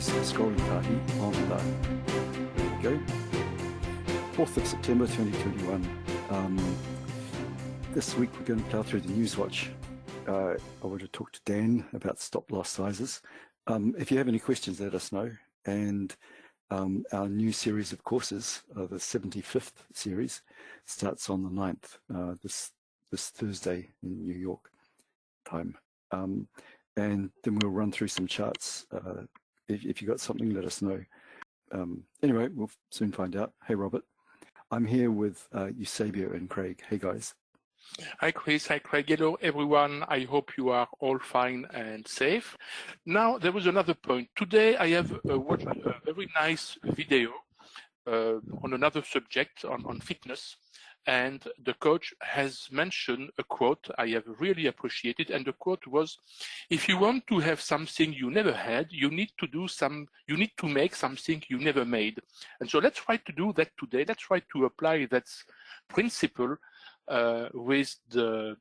Kiwis scrolling party on the go. 4th of September 2021. This week we're going to plow through the NewsWatch. I want to talk to Dan about stop-loss sizes. If you have any questions, let us know. And our new series of courses, the 75th series, starts on the 9th, this Thursday in New York time. And then we'll run through some charts. If you got something, let us know. Anyway, we'll soon find out. Hey, Robert. I'm here with Eusebio and Craig. Hey, guys. Hi, Chris. Hi, Craig. Hello, everyone. I hope you are all fine and safe. Now, there was another point. Today, I have watched a very nice video on another subject, on fitness. And the coach has mentioned a quote I have really appreciated. And the quote was, if you want to have something you never had, you need to make something you never made. And so let's try to do that today. Let's try to apply that principle with the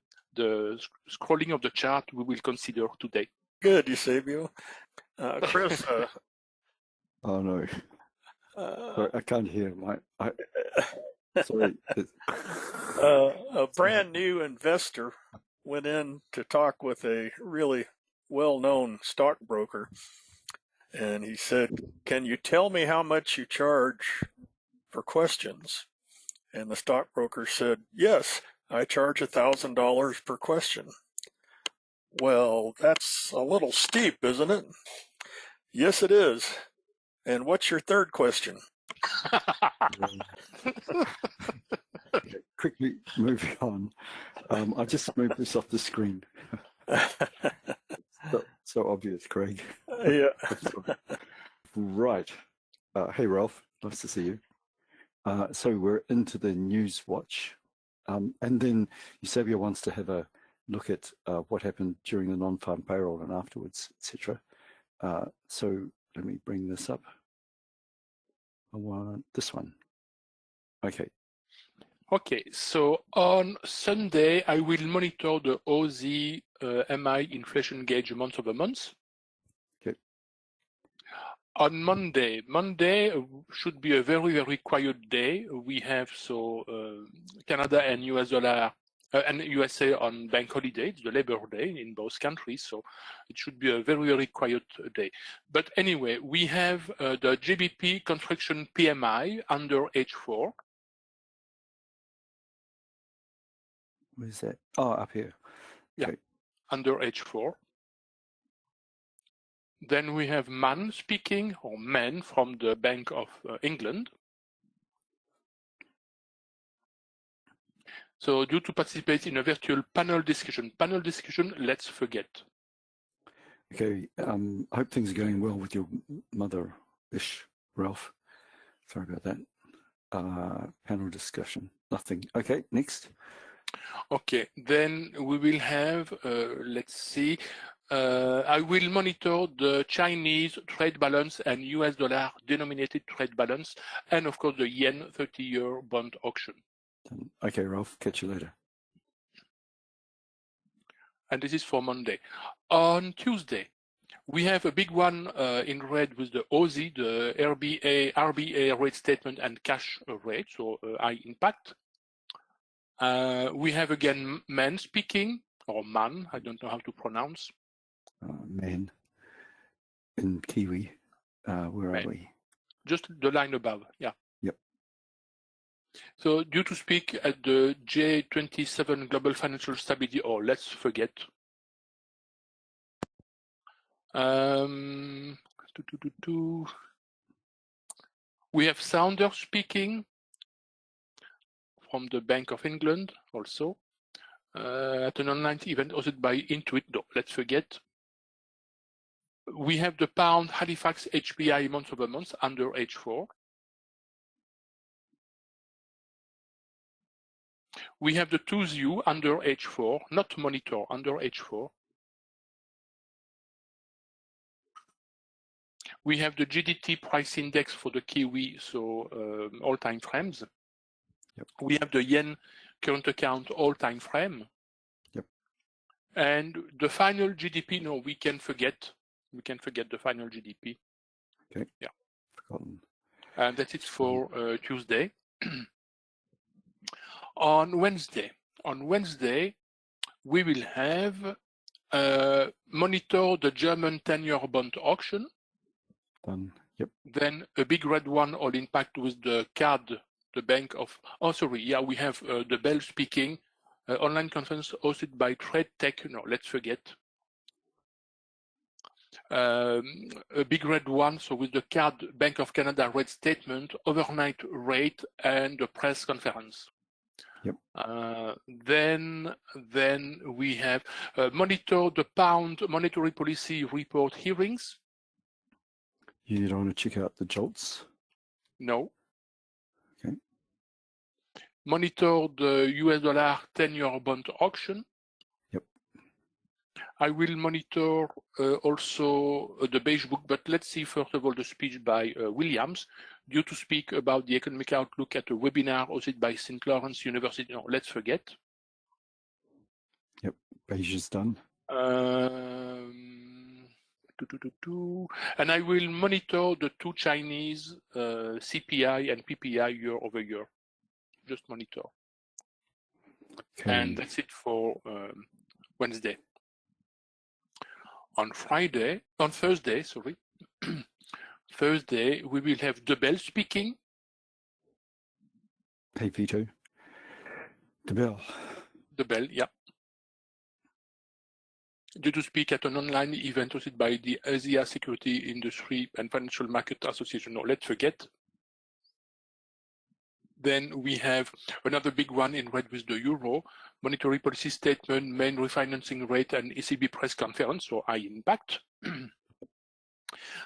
scrolling of the chart we will consider today. Good, Eusebio. Chris. Oh, no. Sorry, I can't hear. Sorry. A brand new investor went in to talk with a really well-known stockbroker, and he said, "Can you tell me how much you charge for questions?" And the stockbroker said, "Yes, I charge $1,000 per question." "Well, that's a little steep, isn't it?" "Yes, it is. And what's your third question?" Okay, quickly moving on. I just moved this off the screen. so obvious, Craig. Yeah. Right. Hey, Ralph. Nice to see you. So we're into the NewsWatch. And then Eusebio wants to have a look at what happened during the non-farm payroll and afterwards, etc. So let me bring this up. I want this one. Okay. Okay, so on Sunday, I will monitor the Aussie MI inflation gauge month-over-month. Okay. On Monday should be a very, very quiet day. We have Canada and US dollar and USA on bank holiday. It's the Labor Day in both countries, so it should be a very, very quiet day. But anyway, we have the GBP construction PMI under H4. Where's that? Oh, up here. Okay. Yeah, under H4. Then we have Man speaking, or Men from the Bank of England. So due to participate in a virtual panel discussion, let's forget. Okay, I hope things are going well with your mother-ish, Ralph. Sorry about that. Panel discussion, nothing. Okay, next. Okay, then we will have, let's see, I will monitor the Chinese trade balance and US dollar denominated trade balance, and of course the yen 30-year bond auction. Okay, Ralph, catch you later. And this is for Monday. On Tuesday, we have a big one in red with the Aussie, the RBA rate statement and cash rate, so high impact. We have again Men speaking, or Man, I don't know how to pronounce. Man in Kiwi, where are we? Just the line above, yeah. Yep. So due to speak at the J27 Global Financial Stability, or let's forget. We have Saunders speaking from the Bank of England also at an online event hosted by Intuit. No, let's forget. We have the pound Halifax HPI month-over-month under H4. We have the 2ZU under H4, not monitor, under H4. We have the GDT price index for the Kiwi, so all time frames. Yep. We have the yen current account all time frame. Yep. And the final GDP, no, we can forget. We can forget the final GDP. Okay. Yeah. Forgotten. And that's it for Tuesday. On Wednesday, we will have monitor the German 10-year bond auction. Done. Yep. Then a big red one all impact with the card, the bank of, oh, sorry, yeah, we have the Bell speaking, online conference hosted by Trade Tech. No, let's forget. A big red one, so with the card, Bank of Canada red statement, overnight rate, and the press conference. Yep. Then we have monitor the pound monetary policy report hearings. You don't want to check out the JOLTS? No. Okay. Monitor the US dollar 10-year bond auction. Yep. I will monitor also the beige book, but let's see first of all the speech by Williams, due to speak about the economic outlook at a webinar hosted by St. Lawrence University. No, let's forget. Yep, beige is done. And I will monitor the two Chinese CPI and PPI year over year. Just monitor. Okay. And that's it for Wednesday. On Thursday, sorry. Thursday, we will have the Bell speaking. Hey, Vito. The Bell. The Bell, yeah. Due to speak at an online event hosted by the Asia Security Industry and Financial Market Association. No, let's forget. Then we have another big one in red with the euro, monetary policy statement, main refinancing rate, and ECB press conference, so high impact. Okay.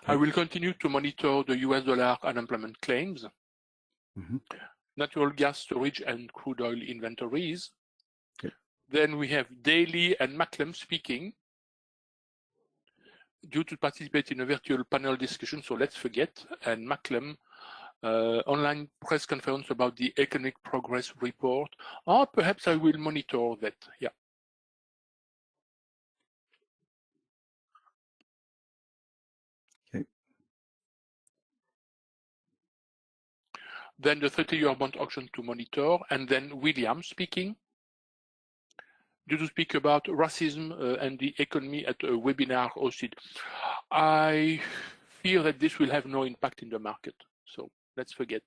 I will continue to monitor the US dollar unemployment claims, natural gas storage and crude oil inventories. Okay. Then we have Daly and Macklem speaking, due to participate in a virtual panel discussion, so let's forget, and Macklem, online press conference about the economic progress report, or perhaps I will monitor that, yeah. Okay. Then the 30-year bond auction to monitor, and then William speaking, due to speak about racism and the economy at a webinar hosted. I fear that this will have no impact in the market, so let's forget.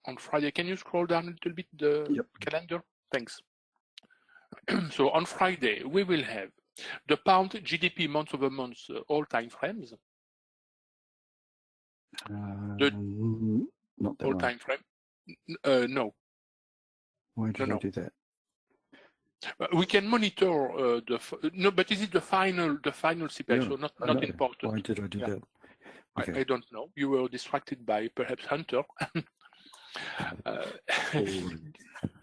On Friday, can you scroll down a little bit the calendar? Thanks. So on Friday, we will have the pound GDP month-over-month all time frames. Not that all one. time frame. No. Why did I do that? We can monitor no, but is it the final CPI? Yeah, so not important. Why did I do that? Okay. I don't know. You were distracted by perhaps Hunter.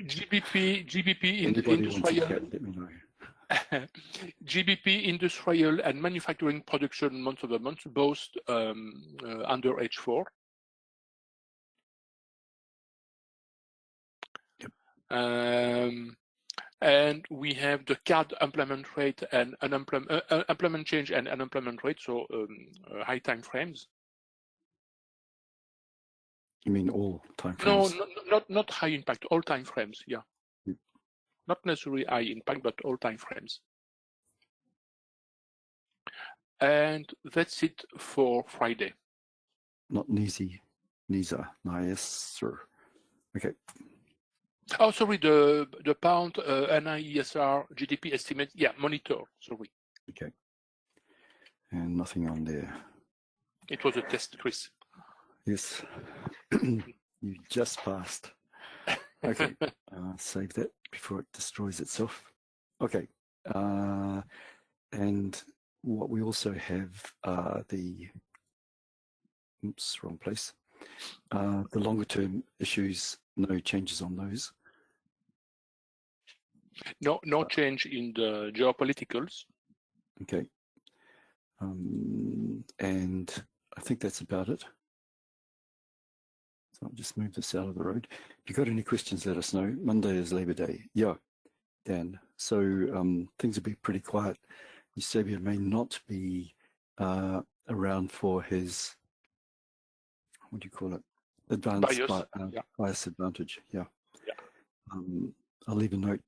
GBP industrial. Let me know. GBP industrial and manufacturing production month-over-month, both under H4. Yep. And we have the card employment rate and employment change and unemployment rate, so high time frames. You mean all time frames? No, not high impact, all time frames, yeah. Not necessarily high impact, but all time frames. And that's it for Friday. Not NISA, sir. Okay. Oh, sorry, the pound NIESR GDP estimate, yeah, monitor, sorry. Okay. And nothing on there. It was a test, Chris. Yes. You just passed. Okay. Save that before it destroys itself. Okay. And what we also have are wrong place. The longer term issues, no changes on those. No change in the geopoliticals. Okay. And I think that's about it. So I'll just move this out of the road. If you've got any questions, let us know. Monday is Labor Day. Yeah, Dan. So things will be pretty quiet. Eusebia may not be around for his, what do you call it? Advanced Bias. Yeah. bias advantage. Yeah. Yeah. I'll leave a note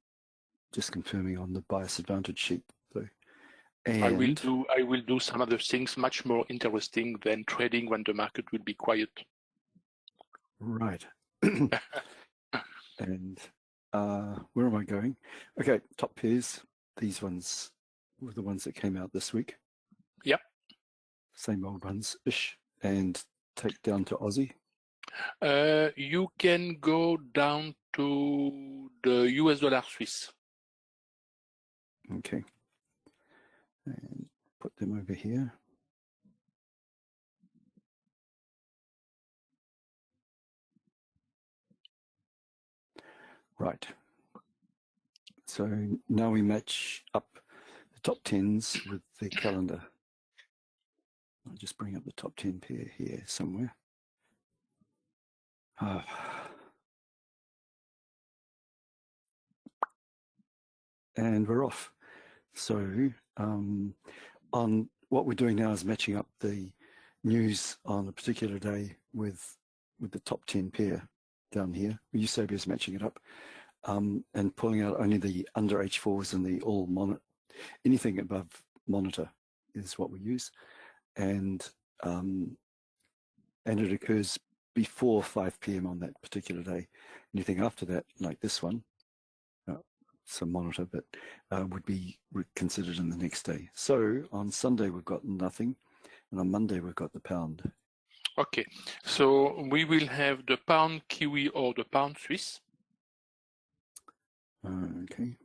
just confirming on the bias advantage sheet. So, I will do some other things much more interesting than trading when the market will be quiet. Right. And where am I going? Okay, top pairs. These ones were the ones that came out this week. Yeah. Same old ones-ish. And take down to Aussie. You can go down to the US dollar Swiss. Okay. And put them over here. Right. So now we match up the top 10s with the calendar. I'll just bring up the top 10 pair here somewhere. And we're off. So on what we're doing now is matching up the news on a particular day with the top 10 pair down here. Eusebio is matching it up and pulling out only the under H4s and the all monitor. Anything above monitor is what we use. And it occurs before 5 p.m. on that particular day. Anything after that, like this one, some monitor, but would be considered in the next day. So on Sunday, we've got nothing. And on Monday, we've got the pound. Okay, so we will have the pound Kiwi or the pound Swiss. Okay.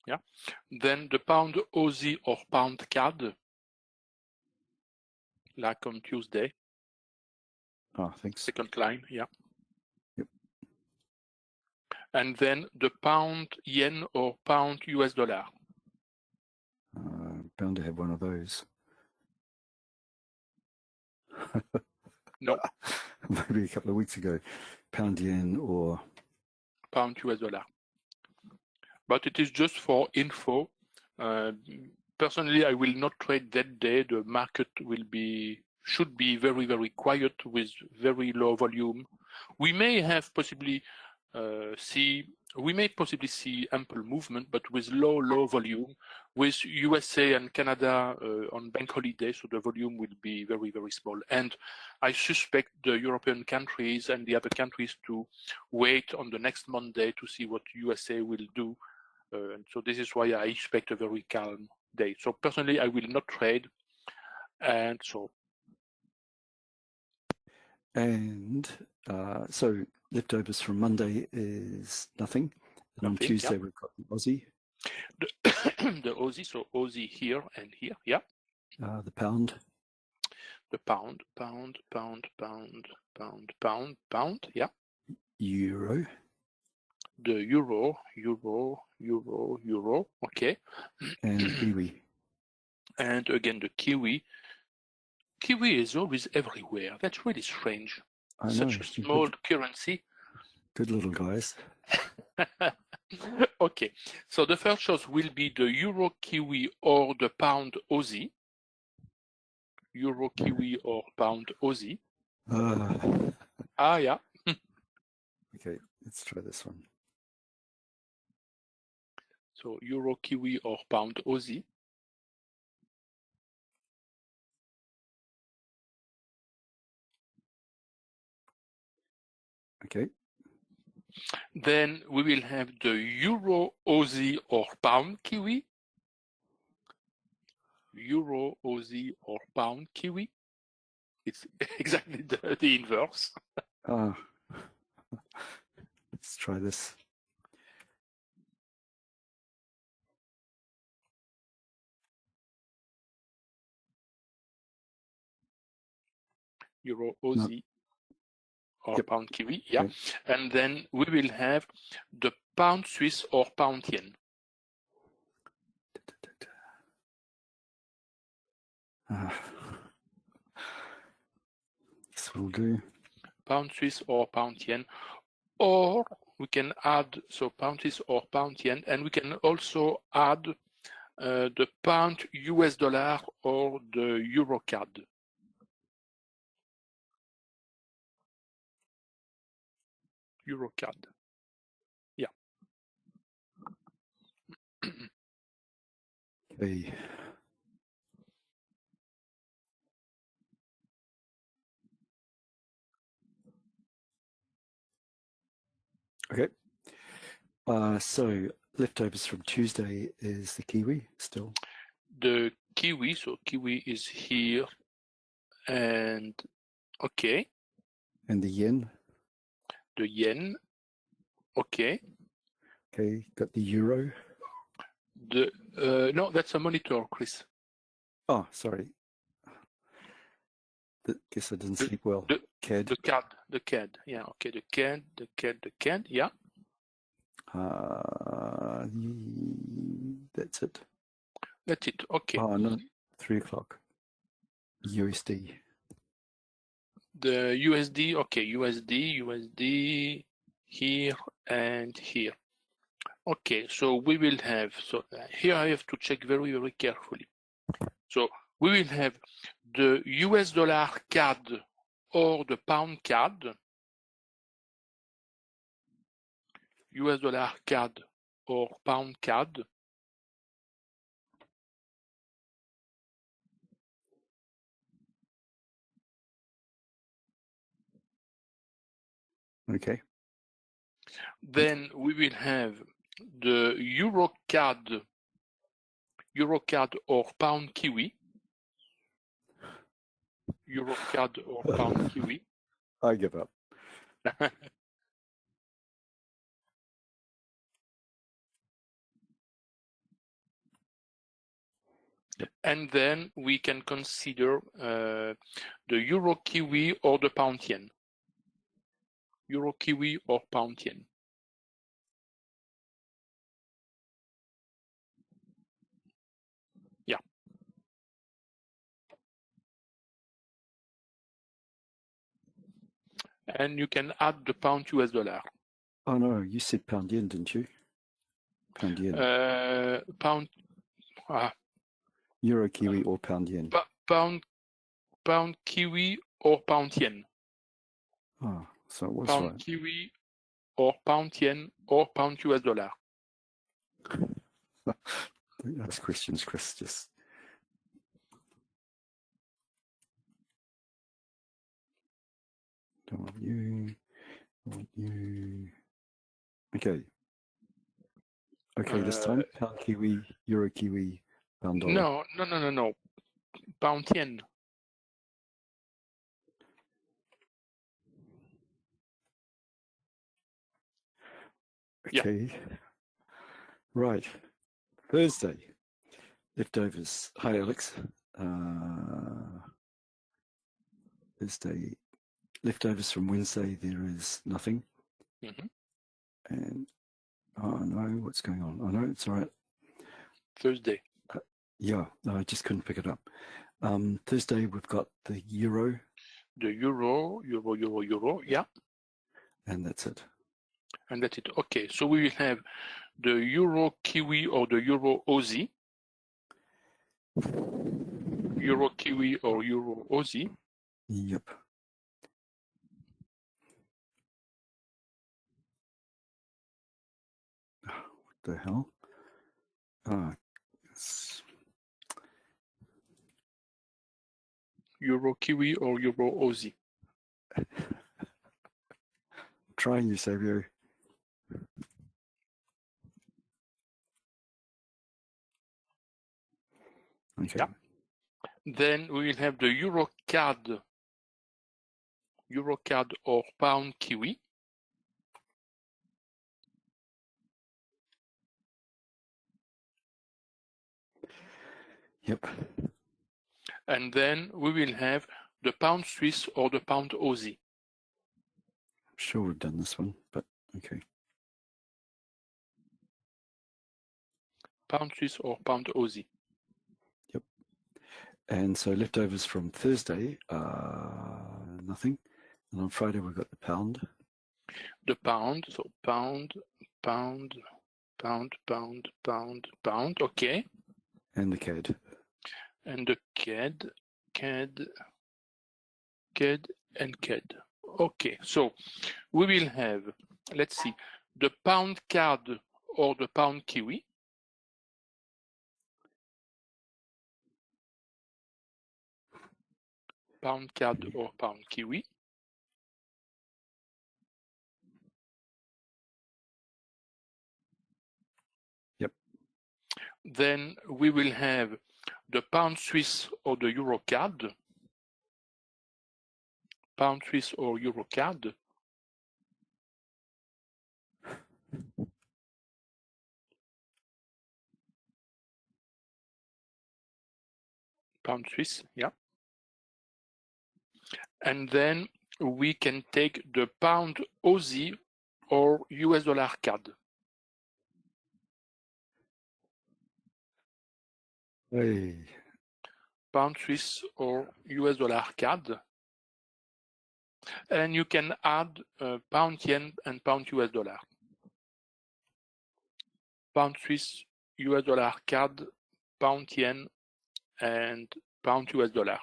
Yeah. Then the pound Aussie or pound CAD, like on Tuesday. Oh, thanks. Second line, yeah. Yep. And then the pound yen or pound US dollar. Bound to have one of those. No. Maybe a couple of weeks ago. Pound yen or pound US dollar. But it is just for info. Personally, I will not trade that day. The market should be very, very quiet with very low volume. We may possibly see ample movement, but with low volume, with USA and Canada on bank holiday, so the volume will be very, very small. And I suspect the European countries and the other countries to wait on the next Monday to see what USA will do. And so this is why I expect a very calm day. So personally, I will not trade. And so. And so leftovers from Monday is nothing. And on Tuesday, we've got the Aussie. The Aussie, so Aussie here and here, yeah. The pound. The pound, yeah. Euro. The euro, okay. And Kiwi. And again, the Kiwi. Kiwi is always everywhere. That's really strange. I know. Such a small currency. Good little guys. Okay, so the first choice will be the Euro Kiwi or the pound Aussie. Euro Kiwi or pound Aussie. Yeah. Okay, let's try this one. So Euro Kiwi or pound Aussie. Okay. Then we will have the Euro Aussie or pound Kiwi. Euro Aussie or pound Kiwi. It's exactly the inverse. Let's try this. Euro Aussie or pound Kiwi, yeah. Okay. And then we will have the pound Swiss or pound yen. This will do. Pound Swiss or pound yen, or we can add so pound Swiss or pound yen, and we can also add the pound US dollar or the euro card. Euro card. Yeah. Okay. Okay. So leftovers from Tuesday is the Kiwi still. The Kiwi, so Kiwi is here, and okay. And the yen. The yen, okay. Okay, got the euro. The no, that's a monitor, Chris. Oh, sorry. Guess I didn't sleep well. CAD. The CAD. Yeah, okay. The CAD. Yeah. That's it. That's it. Okay. Oh no, 3 o'clock. USD. The USD. Okay, USD here and here. Okay, so we will have. So here I have to check very, very carefully. So we will have the US dollar CAD or the pound CAD. US dollar CAD or pound CAD. Okay. Then we will have the Euro CAD or pound Kiwi. Euro CAD or pound Kiwi. I give up. And then we can consider the Euro Kiwi or the pound yen. Euro Kiwi or pound yen. Yeah. And you can add the pound US dollar. Oh no, you said pound yen, didn't you? Pound yen. Pound. Euro Kiwi or pound yen. Pound Kiwi or pound yen. Oh, so it was pound right. Kiwi or pound yen or pound US dollar. Don't ask questions, Chris. Just don't want you. Okay. Okay, this time pound Kiwi, Euro Kiwi, pound dollar. No. Pound yen. Okay. Yeah. Right. Thursday. Leftovers. Hi, Alex. Thursday. Leftovers from Wednesday. There is nothing. Mm-hmm. And oh no, what's going on? Oh no, it's all right. Thursday. Yeah, no, I just couldn't pick it up. Thursday we've got the euro. The euro. Yeah. And that's it. And that's it. Okay, so we will have the Euro Kiwi or the Euro Aussie. Euro Kiwi or Euro Aussie. Yep. What the hell? Yes. Euro Kiwi or Euro Aussie. Trying you, Savio. Okay. Yeah. Then we will have the Euro CAD or pound Kiwi. Yep. And then we will have the pound Swiss or the pound Aussie. I'm sure we've done this one, but okay. Pound Swiss or pound Aussie. Yep. And so leftovers from Thursday, nothing. And on Friday we've got the pound. the pound, so pound, pound, pound, pound, pound, pound, okay. And the CAD. And the CAD, CAD, CAD, and CAD. Okay, so we will have, let's see, the pound CAD or the pound Kiwi. Pound CAD or pound Kiwi. Yep. Then we will have the pound Swiss or the euro CAD. Pound Swiss or euro CAD. Pound Swiss, yeah. And then we can take the pound Aussie or US dollar CAD. Hey. Pound Swiss or US dollar CAD. And you can add pound yen and pound US dollar. Pound Swiss, US dollar CAD, pound yen, and pound US dollar.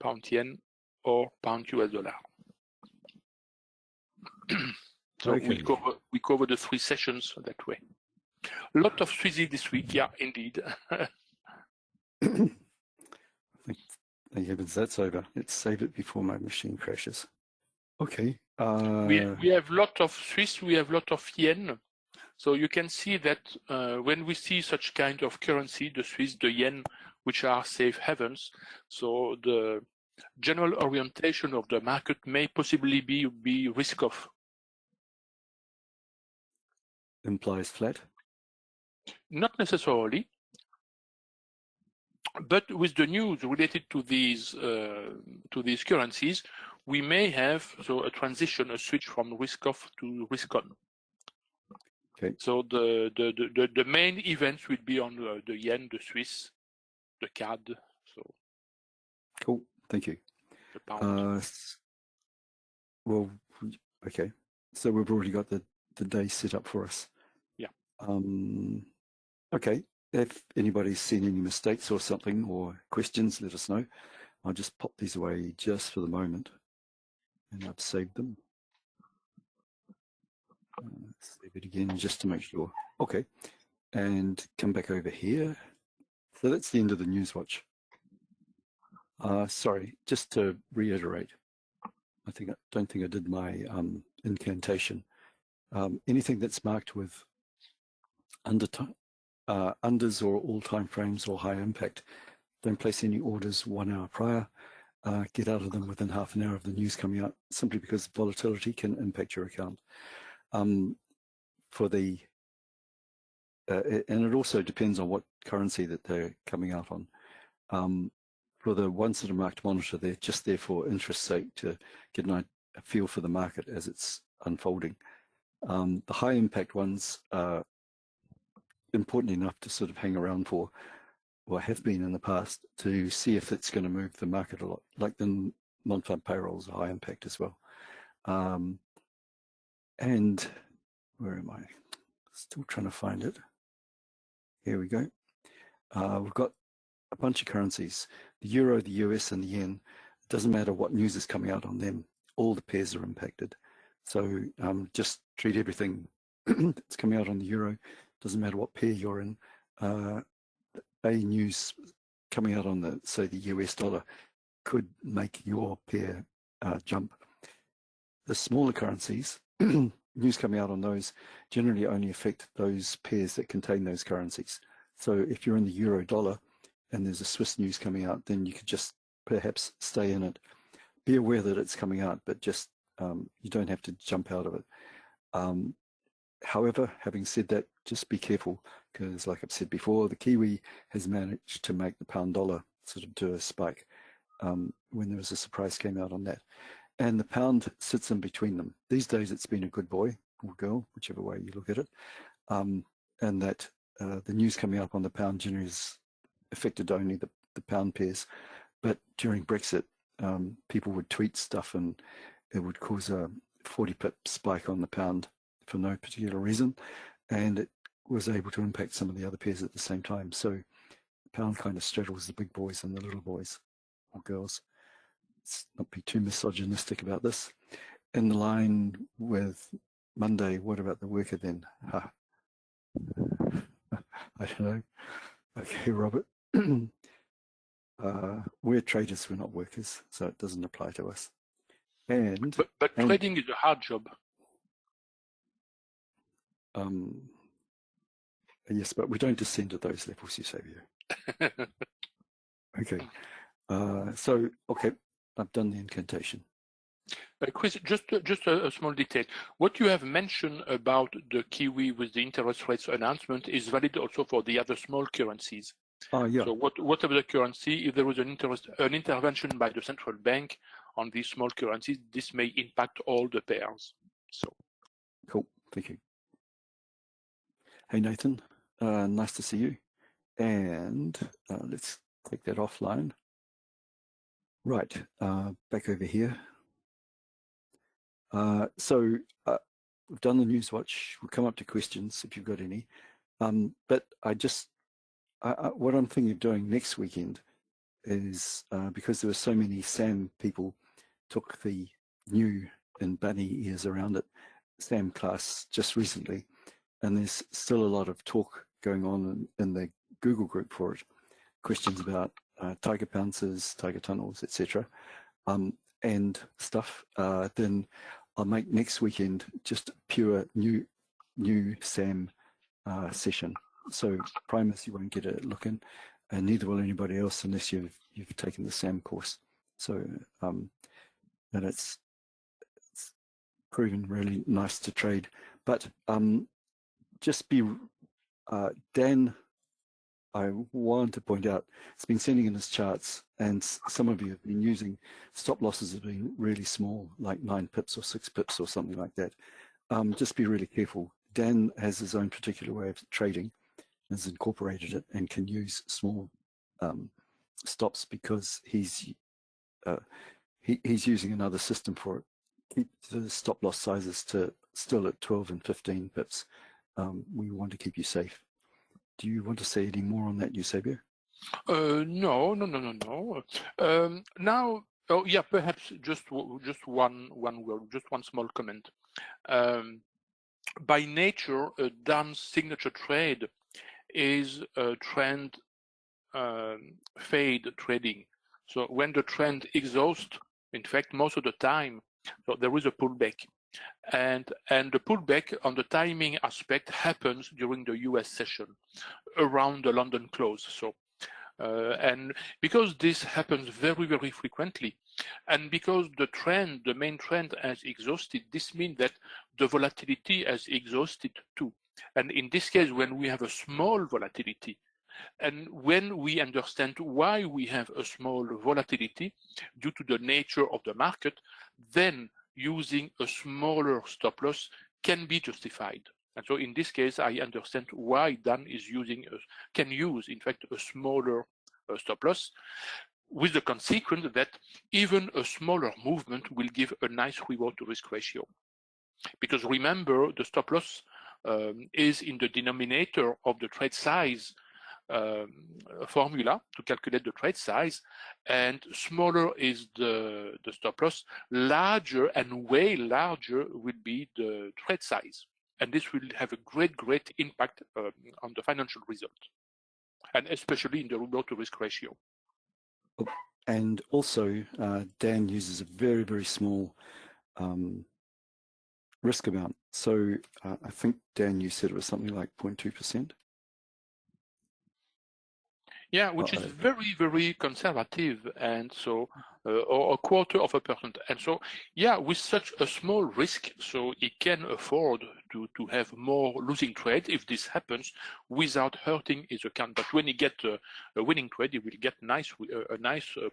Pound yen or pound US dollar. So Okay. we cover the 3 sessions that way. A lot of Swizzy this week, yeah, indeed. Thank heavens that's over. Let's save it before my machine crashes. Okay. We have lot of Swiss, we have lot of yen. So you can see that when we see such kind of currency, the Swiss, the yen, which are safe havens, so the general orientation of the market may possibly be risk off. Implies flat? Not necessarily, but with the news related to these currencies, we may have a transition, a switch from risk off to risk on. Okay. So the main events will be on the yen, the Swiss, the CAD. So cool. Thank you. The pound. Well, okay. So we've already got the day set up for us. Yeah. Okay. If anybody's seen any mistakes or something or questions, let us know. I'll just pop these away just for the moment. And I've saved them. Save it again just to make sure. Okay. And come back over here. So that's the end of the NewsWatch. Sorry, just to reiterate, I don't think I did my incantation. Anything that's marked with unders or all time frames or high impact, don't place any orders 1 hour prior. Get out of them within half an hour of the news coming out, simply because volatility can impact your account. And it also depends on what currency that they're coming out on. For the ones that are marked monitor, they're just there for interest's sake to get a feel for the market as it's unfolding. The high impact ones are important enough to sort of hang around for, or have been in the past, to see if it's going to move the market a lot, like the non-farm payrolls are high impact as well. And where am I? Still trying to find it. Here we go. We've got a bunch of currencies, the euro, the US, and the yen. It doesn't matter what news is coming out on them, all the pairs are impacted. So just treat everything that's coming out on the euro, doesn't matter what pair you're in. A news coming out on say the US dollar could make your pair jump. The smaller currencies, news coming out on those generally only affect those pairs that contain those currencies. So if you're in the euro dollar and there's a Swiss news coming out, then you could just perhaps stay in it. Be aware that it's coming out, but just you don't have to jump out of it. However, having said that, just be careful, because like I've said before, the Kiwi has managed to make the pound dollar sort of do a spike when there was a surprise came out on that. And the pound sits in between them. These days it's been a good boy or girl, whichever way you look at it. And that the news coming up on the pound generally has affected only the pound pairs. But during Brexit, people would tweet stuff and it would cause a 40-pip spike on the pound for no particular reason, and it was able to impact some of the other pairs at the same time. So the pound kind of straddles the big boys and the little boys or girls. Let's not be too misogynistic about this. In the line with Monday, what about the worker then? I don't know. Okay, Robert. We're traders, we're not workers, so it doesn't apply to us. But trading is a hard job. Yes, but we don't descend to those levels, Eusebio. Okay. Okay, I've done the incantation. Chris, just a small detail. What you have mentioned about the Kiwi with the interest rates announcement is valid also for the other small currencies. Yeah. So whatever the currency, if there was an intervention by the central bank on these small currencies, this may impact all the pairs. So cool, thank you. Hey Nathan, nice to see you. And let's take that offline. Right, back over here. We've done the NewsWatch. We'll come up to questions if you've got any. But what I'm thinking of doing next weekend is because there were so many SAM people took the new and bunny ears around it SAM class just recently, and there's still a lot of talk going on in the Google group for it. Questions about tiger pounces, tiger tunnels, etc. And stuff. Then I'll make next weekend just pure new SAM session. So Primus, you won't get a look in, and neither will anybody else unless you've taken the SAM course. So and it's proven really nice to trade. But just be Dan, I want to point out, it's been sending in his charts, and some of you have been using stop losses have been really small, like 9 pips or 6 pips or something like that. Just be really careful. Dan has his own particular way of trading, has incorporated it, and can use small stops because he's using another system for it. Keep the stop loss sizes to still at 12 and 15 pips. We want to keep you safe. Do you want to say any more on that, Eusebio? No. Now, oh yeah, perhaps just one word, just one small comment. By nature, Dan's signature trade is a trend fade trading. So when the trend exhausts, in fact, most of the time, so there is a pullback. And the pullback on the timing aspect happens during the US session around the London close. So and because this happens very, very frequently, and because the main trend has exhausted, this means that the volatility has exhausted too. And in this case, when we have a small volatility, and when we understand why we have a small volatility due to the nature of the market, then using a smaller stop loss can be justified. And so in this case, I understand why Dan is can use, in fact, a smaller stop loss, with the consequence that even a smaller movement will give a nice reward to risk ratio. Because remember, the stop loss is in the denominator of the trade size formula to calculate the trade size, and smaller is the stop loss, larger and way larger will be the trade size, and this will have a great impact on the financial result, and especially in the reward to risk ratio. And also Dan uses a very small risk amount, so I think Dan, you said it was something like 0.2%. Yeah, which is very conservative, and so or 0.25%. And so, yeah, with such a small risk, so it can afford to have more losing trade if this happens without hurting his account. But when he get a winning trade, he will get nice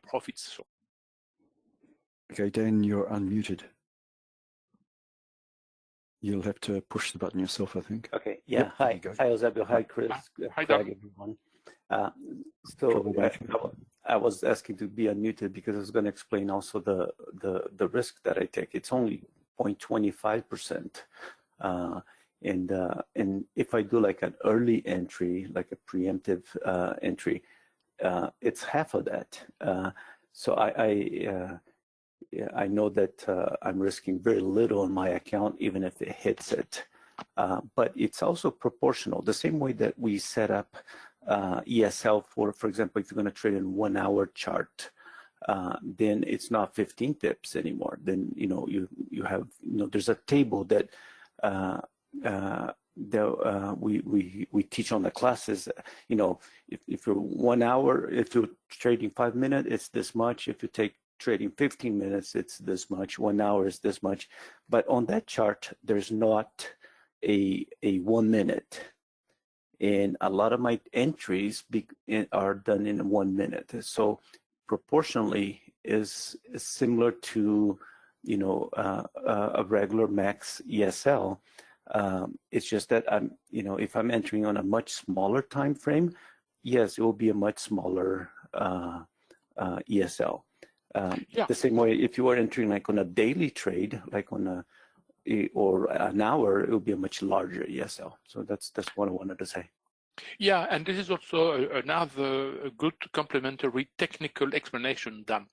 profits. So. Okay, Dan, you're unmuted. You'll have to push the button yourself, I think. Okay. Yeah. Yep, hi, Eusebio. Hi, Chris. Hi, Craig, everyone. I was asking to be unmuted because I was going to explain also the risk that I take. It's only 0.25%. And if I do like an early entry, like a preemptive entry, it's half of that. So I know that I'm risking very little on my account, even if it hits it. But it's also proportional. The same way that we set up ESL for example, if you're going to trade in 1 hour chart, then it's not 15 pips anymore. Then you have there's a table that we teach on the classes. If you're 1 hour, if you're trading 5 minutes, it's this much. If you take trading 15 minutes, it's this much. 1 hour is this much. But on that chart, there's not a 1 minute. And a lot of my entries are done in 1 minute. So proportionally is similar to a regular max ESL. It's just that if I'm entering on a much smaller time frame, yes, it will be a much smaller ESL. The same way, if you are entering like on a daily trade, like on or an hour, it will be a much larger ESL. So that's what I wanted to say. Yeah, and this is also another good complementary technical explanation done.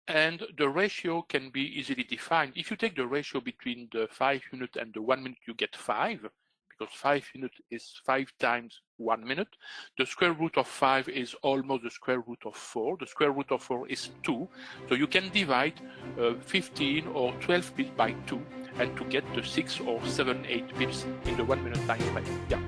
And the ratio can be easily defined. If you take the ratio between the 5 minute and the 1 minute, you get 5, because 5 minutes is 5 times 1 minute. The square root of 5 is almost the square root of 4. The square root of 4 is 2. So you can divide 15 or 12 bits by 2 and to get the 6 or 7, 8 bits in the 1 minute time frame. Yeah.